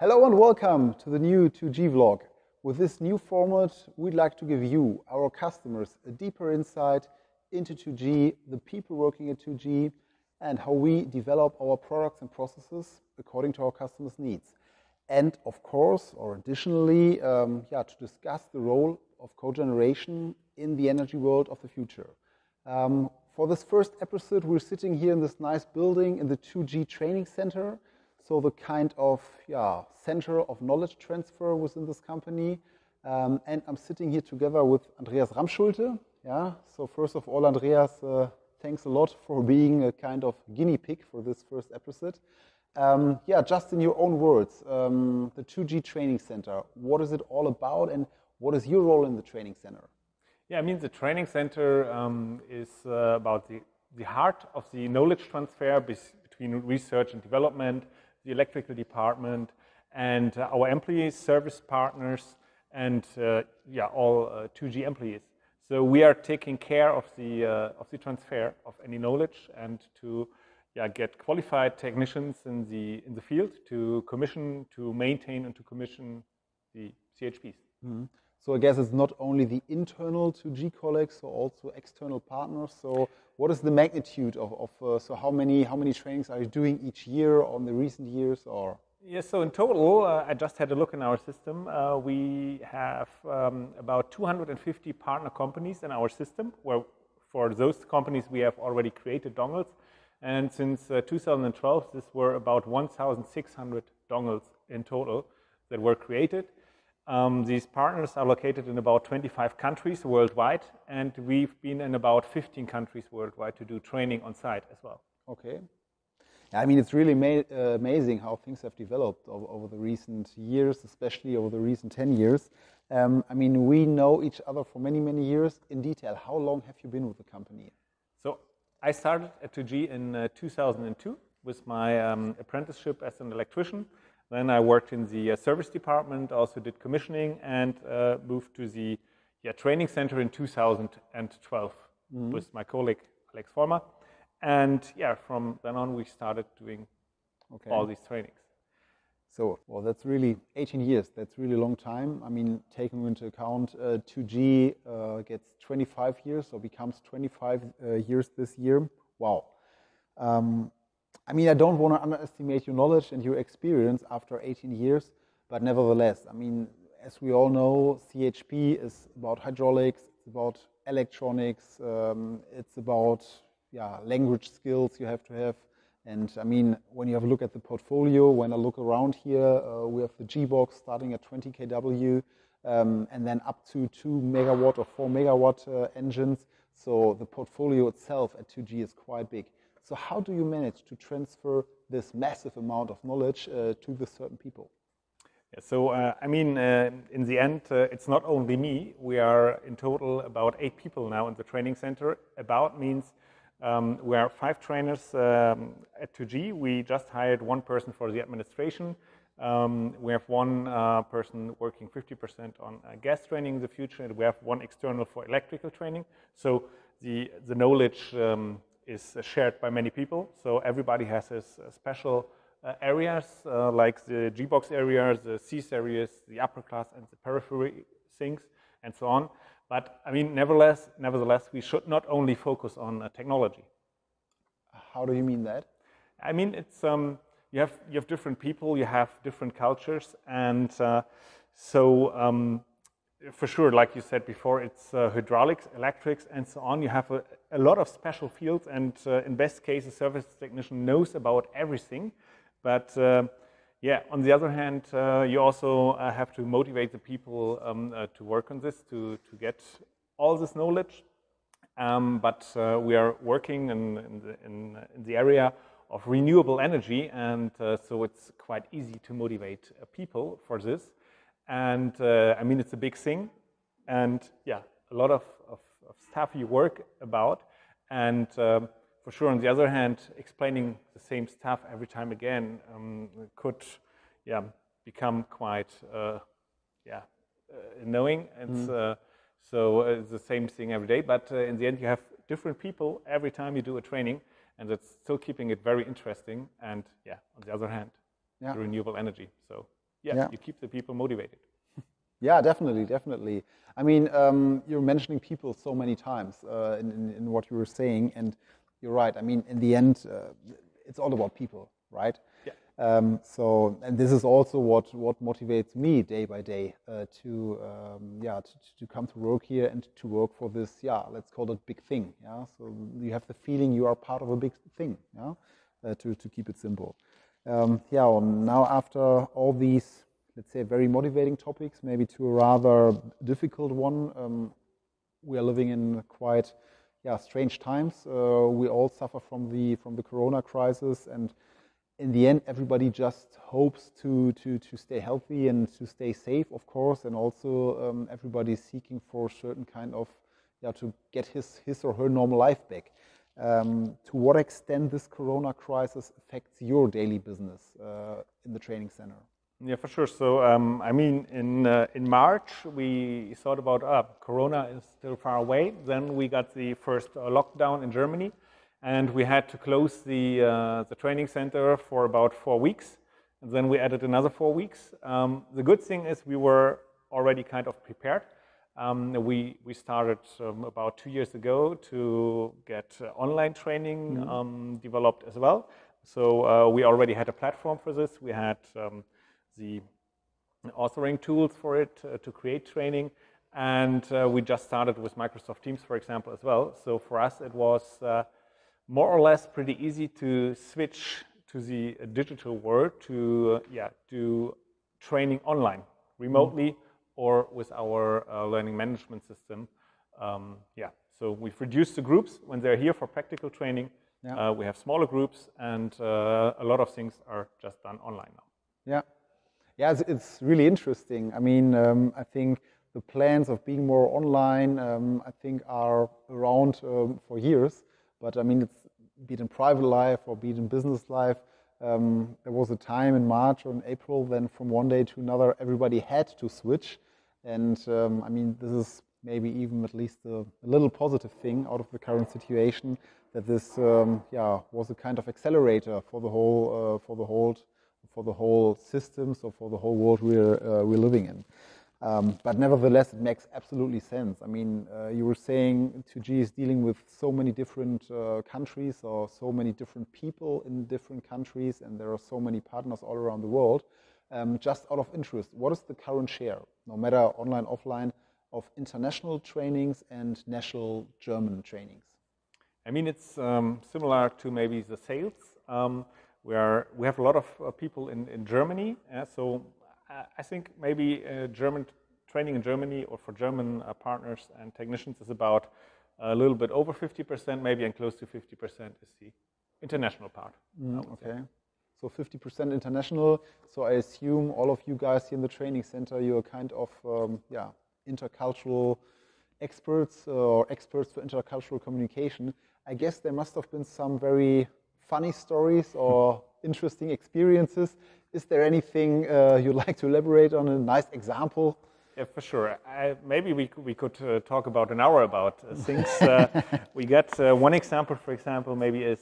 Hello and welcome to the new 2G vlog. With this new format, we'd like to give you, our customers, a deeper insight into 2G, the people working at 2G, and how we develop our products and processes according to our customers' needs. And of course, or additionally, to discuss the role of cogeneration in the energy world of the future. For this first episode, we're sitting here in this nice building in the 2G training center. So the kind of center of knowledge transfer within this company. And I'm sitting here together with Andreas Ramschulte. So first of all, Andreas, thanks a lot for being a kind of guinea pig for this first episode. Just in your own words, the 2G training center, what is it all about and what is your role in the training center? Yeah, I mean, the training center is about the heart of the knowledge transfer between research and development, the electrical department, and our employees, service partners, and all 2G employees. So we are taking care of the transfer of any knowledge and to get qualified technicians in the field to commission, to maintain, and to commission the CHPs. Mm-hmm. So I guess it's not only the internal 2G colleagues, so also external partners. So what is the magnitude of so how many trainings are you doing each year on the recent years? Or yes, so in total, I just had a look in our system. We have about 250 partner companies in our system, where for those companies we have already created dongles. And since 2012, this were about 1,600 dongles in total that were created. These partners are located in about 25 countries worldwide, and we've been in about 15 countries worldwide to do training on site as well. Okay. I mean, it's really amazing how things have developed over the recent years, especially over the recent 10 years. I mean, we know each other for many, many years. In detail, how long have you been with the company? So I started at 2G in 2002 with my apprenticeship as an electrician. Then I worked in the service department, also did commissioning, and moved to the training center in 2012 with my colleague Alex Vollmer. And from then on we started doing all these trainings. So, well, that's really 18 years. That's really a long time. I mean, taking into account 2G gets 25 years, or becomes 25 years this year. Wow. I mean, I don't want to underestimate your knowledge and your experience after 18 years, but nevertheless, I mean, as we all know, CHP is about hydraulics, it's about electronics, it's about language skills you have to have. And I mean, when you have a look at the portfolio, when I look around here, we have the G-Box starting at 20 kW and then up to 2 megawatt or 4 megawatt engines. So the portfolio itself at 2G is quite big. So how do you manage to transfer this massive amount of knowledge to the certain people? Yeah, so, I mean, in the end, it's not only me. We are in total about 8 people now in the training center. About means we are 5 trainers at 2G. We just hired 1 person for the administration. We have 1 person working 50% on gas training in the future, and we have 1 external for electrical training. So the knowledge is shared by many people, so everybody has his special areas, like the G-Box areas, the CES areas, the upper class and the periphery things, and so on. But I mean, nevertheless, we should not only focus on technology. How do you mean that? I mean, it's you have different people, you have different cultures, and for sure, like you said before, it's hydraulics, electrics, and so on. You have a lot of special fields, and in best case, a service technician knows about everything. But on the other hand, you also have to motivate the people to work on this, to get all this knowledge. But we are working in the area of renewable energy, and so it's quite easy to motivate people for this. And I mean, it's a big thing, and a lot of stuff you work about, and for sure, on the other hand, explaining the same stuff every time again could become quite annoying. And so it's the same thing every day, but in the end, you have different people every time you do a training, and that's still keeping it very interesting. And on the other hand, the renewable energy. So you keep the people motivated. Yeah, definitely. I mean, you're mentioning people so many times in what you were saying, and you're right. I mean, in the end, it's all about people, right? Yeah. And this is also what motivates me day by day to come to work here and to work for this, let's call it big thing. Yeah. So you have the feeling you are part of a big thing. Yeah. To keep it simple. Now after all these, let's say, very motivating topics, maybe to a rather difficult one. We are living in quite, strange times. We all suffer from the Corona crisis, and in the end, everybody just hopes to stay healthy and to stay safe, of course, and also everybody is seeking for a certain kind of, to get his or her normal life back. To what extent this Corona crisis affects your daily business in the training center? Yeah, for sure. So, I mean, in March, we thought about Corona is still far away. Then we got the first lockdown in Germany, and we had to close the training center for about 4 weeks. And then we added another 4 weeks. The good thing is we were already kind of prepared. We started about 2 years ago to get online training developed as well. So we already had a platform for this. We had the authoring tools for it to create training, and we just started with Microsoft Teams, for example, as well. So for us, it was more or less pretty easy to switch to the digital world to do training online, remotely, or with our learning management system. So we've reduced the groups when they're here for practical training. We have smaller groups, and a lot of things are just done online now. Yeah, it's really interesting. I mean, I think the plans of being more online, I think, are around for years. But I mean, it's, be it in private life or be it in business life, there was a time in March or in April, then from one day to another, everybody had to switch. And I mean, this is maybe even at least a little positive thing out of the current situation, that this was a kind of accelerator for the whole system, so for the whole world we're living in. But nevertheless, it makes absolutely sense. I mean, you were saying 2G is dealing with so many different countries, or so many different people in different countries, and there are so many partners all around the world. Just out of interest, what is the current share, no matter online, offline, of international trainings and national German trainings? I mean, it's similar to maybe the sales. We have a lot of people in Germany, so I think maybe German training in Germany or for German partners and technicians is about a little bit over 50%, maybe, and close to 50% is the international part. Okay, so 50% international. So I assume all of you guys here in the training center, you're kind of intercultural experts or experts for intercultural communication. I guess there must have been some very funny stories or interesting experiences. Is there anything you'd like to elaborate on, a nice example? Yeah, for sure. Maybe we could talk about an hour about things. We got one example, for example, maybe is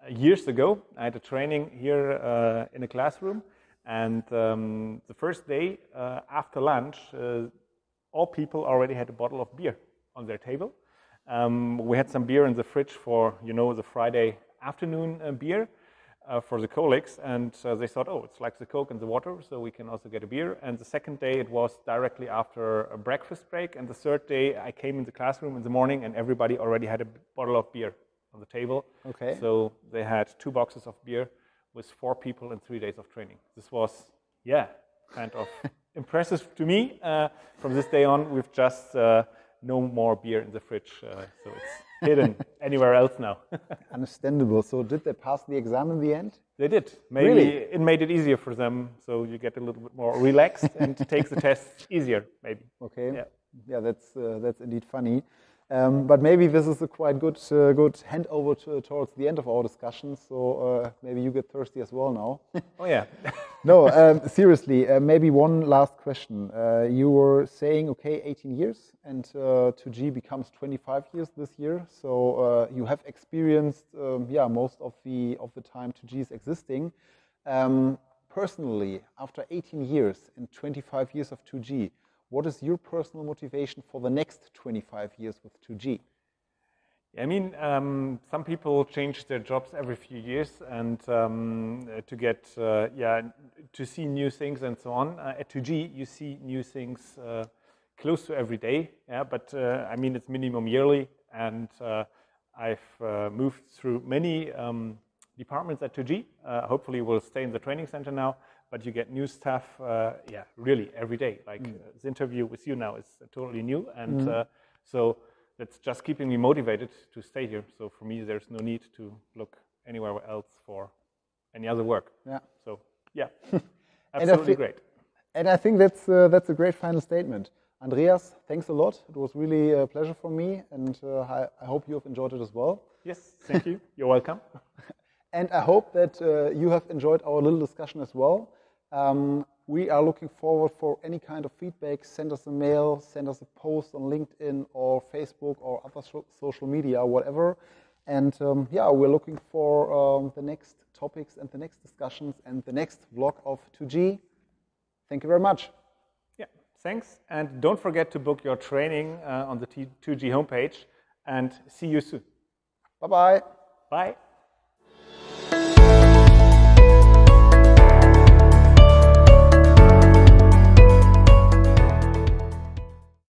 years ago, I had a training here in a classroom, and the first day after lunch, all people already had a bottle of beer on their table. We had some beer in the fridge for, the Friday afternoon beer for the colleagues, and they thought, oh, it's like the Coke and the water, so we can also get a beer. And the second day, it was directly after a breakfast break, and the third day, I came in the classroom in the morning, and everybody already had a bottle of beer on the table. Okay. So they had 2 boxes of beer with 4 people in 3 days of training. This was, kind of impressive to me. From this day on, we've just no more beer in the fridge, so it's hidden anywhere else now. Understandable. So did they pass the exam in the end? They did. Maybe really? It made it easier for them, so you get a little bit more relaxed and takes the test easier, maybe. Okay. Yeah, that's indeed funny. But maybe this is a quite good handover towards the end of our discussion. So maybe you get thirsty as well now. Oh yeah. No, seriously. Maybe one last question. You were saying, 18 years, and 2G becomes 25 years this year. So you have experienced, most of the time 2G is existing. personally, after 18 years and 25 years of 2G, what is your personal motivation for the next 25 years with 2G? I mean, some people change their jobs every few years, and to get, to see new things and so on. At 2G, you see new things close to every day. Yeah, but I mean, it's minimum yearly, and I've moved through many departments at 2G. Hopefully, we'll stay in the training center now. But you get new stuff, really every day. Like this interview with you now is totally new, and so. It's just keeping me motivated to stay here. So for me, there's no need to look anywhere else for any other work. Yeah. So yeah, absolutely great. And I think that's a great final statement. Andreas, thanks a lot. It was really a pleasure for me, and I hope you have enjoyed it as well. Yes, thank you. You're welcome. And I hope that you have enjoyed our little discussion as well. We are looking forward for any kind of feedback. Send us a mail, send us a post on LinkedIn or Facebook or other social media, whatever. And we're looking for the next topics and the next discussions and the next vlog of 2G. Thank you very much. Yeah, thanks. And don't forget to book your training on the 2G homepage, and see you soon. Bye-bye. Bye.